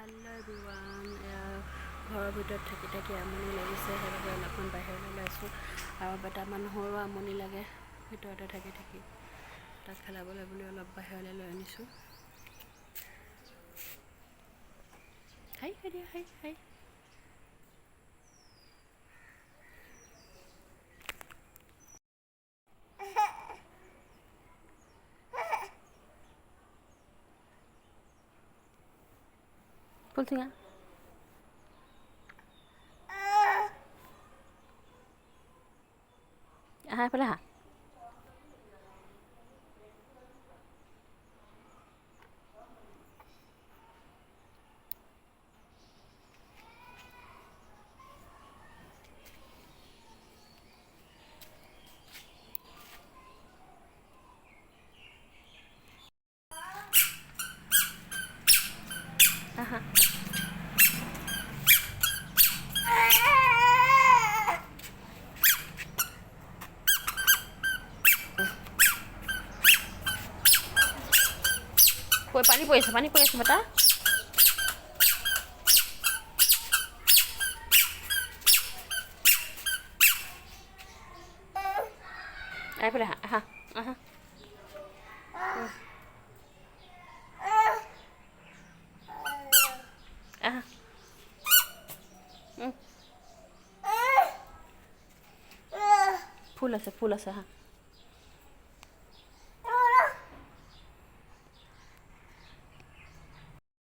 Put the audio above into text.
Hello' everyone, ঘৰৰ ভিতৰত থাকি থাকি আমনি লাগিছে, সেইবাবে অলপমান বাহিৰলৈ ওলাইছোঁ। আৰু বেটা মানুহৰো আমনি লাগে ভিতৰতে থাকি থাকি, তাক খেলাবলৈ বুলি অলপ বাহিৰলৈ লৈ আনিছোঁ। হাই হাই দিয়া, হাই হাই। ফুলচিঙা আহা, এইফালে আহা। আহা। পানী পৰি আছে বেটা। এইফালে আহা, আহা, আহা। আহা। ফুল আছে, আহা।